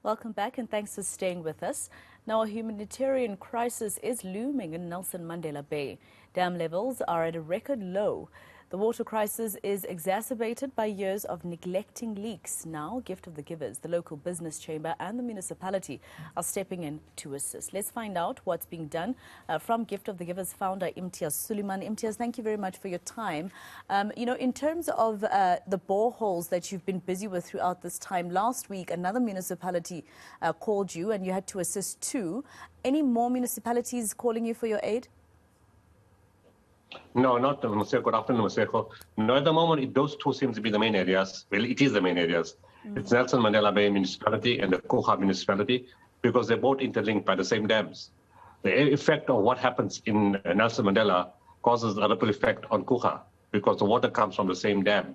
Welcome back and thanks for staying with us. Now, a humanitarian crisis is looming in Nelson Mandela Bay. Dam levels are at a record low. The water crisis is exacerbated by years of neglecting leaks. Now, Gift of the Givers, the local business chamber and the municipality are stepping in to assist. Let's find out what's being done from Gift of the Givers founder Imtiaz Suleiman. Imtiaz, thank you very much for your time. In terms of the boreholes that you've been busy with throughout this time, last week another municipality called you and you had to assist too. Any more municipalities calling you for your aid? No, not Museko. Good afternoon, Museko. No, at the moment, those two seem to be the main areas. Well, it is the main areas. It's Nelson Mandela Bay Municipality and the Kuha Municipality because they're both interlinked by the same dams. The effect of what happens in Nelson Mandela causes a ripple effect on Kuha because the water comes from the same dam.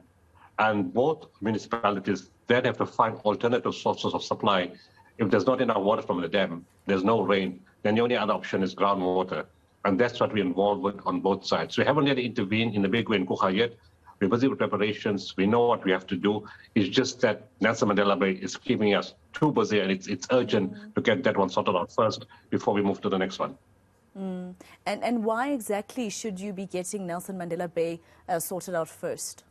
And both municipalities then have to find alternative sources of supply. If there's not enough water from the dam, there's no rain, then the only other option is groundwater. And that's what we're involved with on both sides. We haven't really intervened in the big way in Kuha yet. We're busy with preparations. We know what we have to do. It's just that Nelson Mandela Bay is keeping us too busy, and it's urgent to get that one sorted out first before we move to the next one. And why exactly should you be getting Nelson Mandela Bay sorted out first?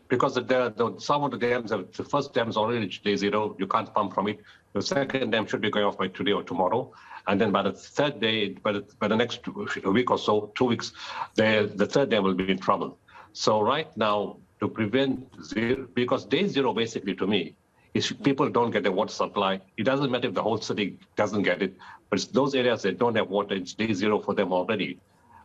Because some of the dams, the first dam is already reached day zero. You can't pump from it. The second dam should be going off by today or tomorrow. And then by the third day, by the next week or so, 2 weeks, the third dam will be in trouble. So right now, to prevent zero, because day zero basically to me is people don't get their water supply. It doesn't matter if the whole city doesn't get it, but it's those areas that don't have water, it's day zero for them already.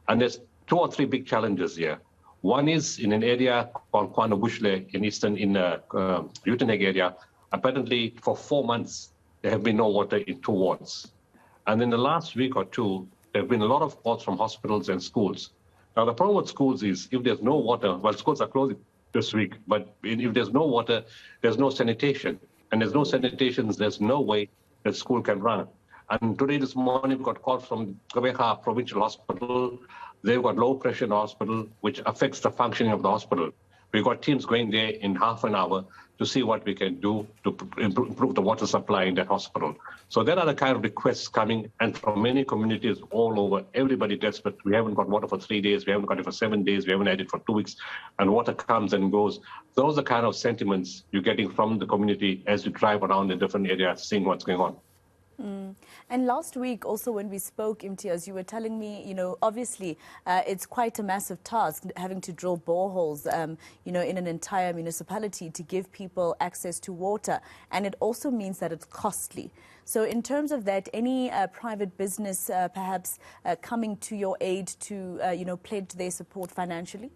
And there's 2 or 3 big challenges here. One is in an area called Kwana Bushle in Uitenhage area. Apparently, for 4 months, there have been no water in 2 wards. And in the last week or two, there have been a lot of calls from hospitals and schools. Now, the problem with schools is if there's no water, well, schools are closed this week, but if there's no water, there's no sanitation. And there's no sanitation, there's no way that school can run. And today, this morning, we got calls from Kabeha Provincial Hospital. They've got low pressure in the hospital, which affects the functioning of the hospital. We've got teams going there in half an hour to see what we can do to improve the water supply in that hospital. So there are the kind of requests coming, and from many communities all over, everybody desperate. We haven't got water for 3 days, we haven't got it for 7 days, we haven't had it for 2 weeks, and water comes and goes. Those are kind of sentiments you're getting from the community as you drive around in different areas, seeing what's going on. And last week, also when we spoke, Imtiaz, you were telling me, obviously it's quite a massive task having to drill boreholes, in an entire municipality to give people access to water. And it also means that it's costly. So in terms of that, any private business perhaps coming to your aid to, pledge their support financially?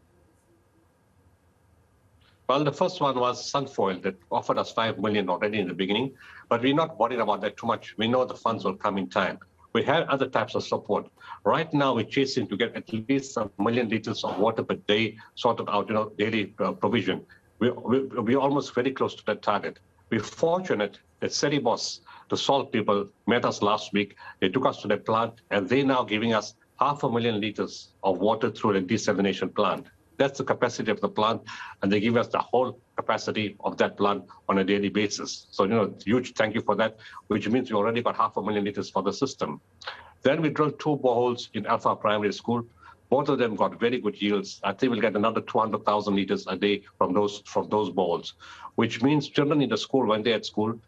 Well, the first one was Sunfoil that offered us 5 million already in the beginning, but we're not worried about that too much. We know the funds will come in time. We have other types of support. Right now, we're chasing to get at least 1 million liters of water per day sorted out, daily provision. We're almost very close to that target. We're fortunate that Seribos, the salt people, met us last week. They took us to their plant, and they're now giving us 500,000 liters of water through the desalination plant. That's the capacity of the plant, and they give us the whole capacity of that plant on a daily basis. So, huge thank you for that, which means we already got 500,000 liters for the system. Then we drilled 2 boreholes in Alpha Primary School. Both of them got very good yields. I think we'll get another 200,000 liters a day from those boreholes, which means children in the school, when they're at school,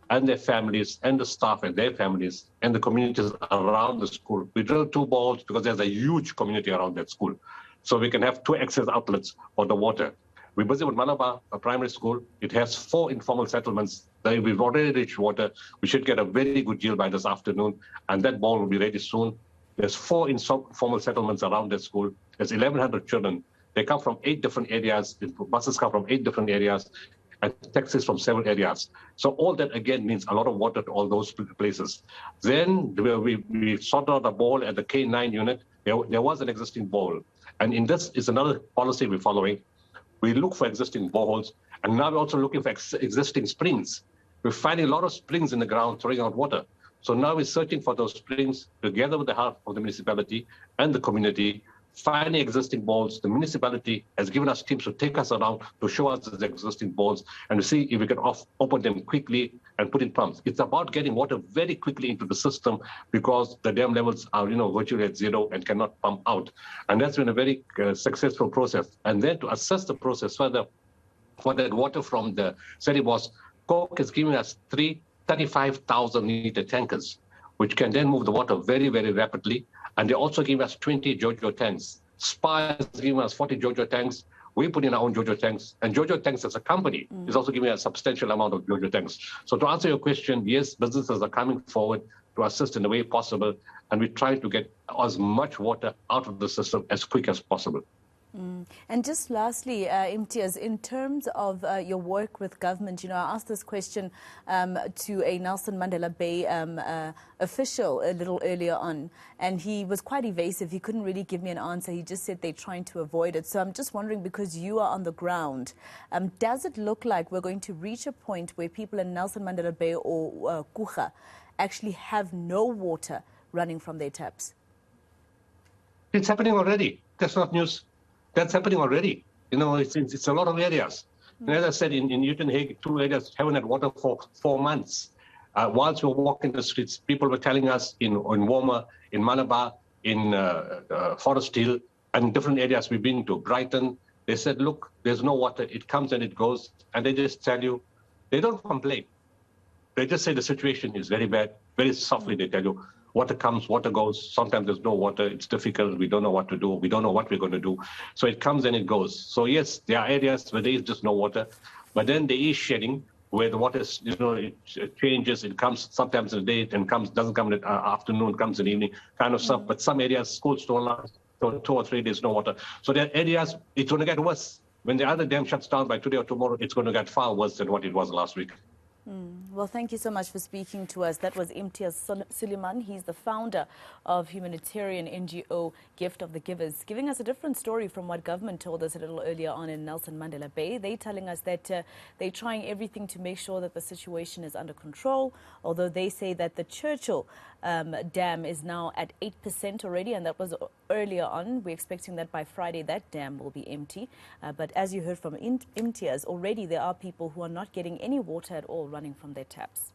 and their families, and the staff and their families, and the communities around the school. We drilled 2 boreholes because there's a huge community around that school. So we can have 2 access outlets for the water. We're busy with Malaba, a primary school. It has 4 informal settlements. We've already reached water. We should get a very good yield by this afternoon, and that ball will be ready soon. There's 4 informal settlements around that school. There's 1,100 children. They come from 8 different areas. Buses come from 8 different areas, and taxis from 7 areas. So all that, again, means a lot of water to all those places. Then we sorted out a bowl at the K9 unit. There was an existing bowl. And in this is another policy we're following. We look for existing boreholes, and now we're also looking for existing springs. We're finding a lot of springs in the ground throwing out water. So now we're searching for those springs together with the help of the municipality and the community finding existing balls. The municipality has given us teams to take us around to show us the existing balls and to see if we can open them quickly and put in pumps. It's about getting water very quickly into the system because the dam levels are, virtually at zero and cannot pump out. And that's been a very successful process. And then to assess the process further, for that water from the city was, Coke is giving us 35,000 liter tankers, which can then move the water very, very rapidly. And they also give us 20 JoJo tanks. SPA is giving us 40 JoJo tanks. We put in our own JoJo tanks. And JoJo tanks as a company is also giving us a substantial amount of JoJo tanks. So to answer your question, yes, businesses are coming forward to assist in the way possible. And we're trying to get as much water out of the system as quick as possible. And just lastly, Imtiaz, in terms of your work with government, I asked this question to a Nelson Mandela Bay official a little earlier on, and he was quite evasive. He couldn't really give me an answer. He just said they're trying to avoid it. So I'm just wondering, because you are on the ground, does it look like we're going to reach a point where people in Nelson Mandela Bay or Kucha actually have no water running from their taps? It's happening already. That's not news. That's happening already. It's a lot of areas. And as I said, in Uitenhage, 2 areas haven't had water for 4 months. Whilst we were walking the streets, people were telling us in Woma, in Malabar, in Forest Hill, and different areas we've been to, Brighton, they said, look, there's no water. It comes and it goes. And they just tell you, they don't complain. They just say the situation is very bad. Very softly they tell you, water comes, water goes. Sometimes there's no water. It's difficult. We don't know what to do. We don't know what we're going to do. So it comes and it goes. So yes, there are areas where there is just no water. But then there is shedding where the water, it changes. It comes sometimes in the day and doesn't come in the afternoon, comes in the evening kind of stuff. But some areas, schools don't last 2 or 3 days, no water. So there are areas, it's going to get worse. When the other dam shuts down by today or tomorrow, it's going to get far worse than what it was last week. Well, thank you so much for speaking to us. That was Imtiaz Suleiman. He's the founder of humanitarian NGO Gift of the Givers, giving us a different story from what government told us a little earlier on in Nelson Mandela Bay. They're telling us that they're trying everything to make sure that the situation is under control, although they say that the Churchill dam is now at 8% already, and that was earlier on. We're expecting that by Friday that dam will be empty. But as you heard from Imtiaz, already there are people who are not getting any water at all running from their taps.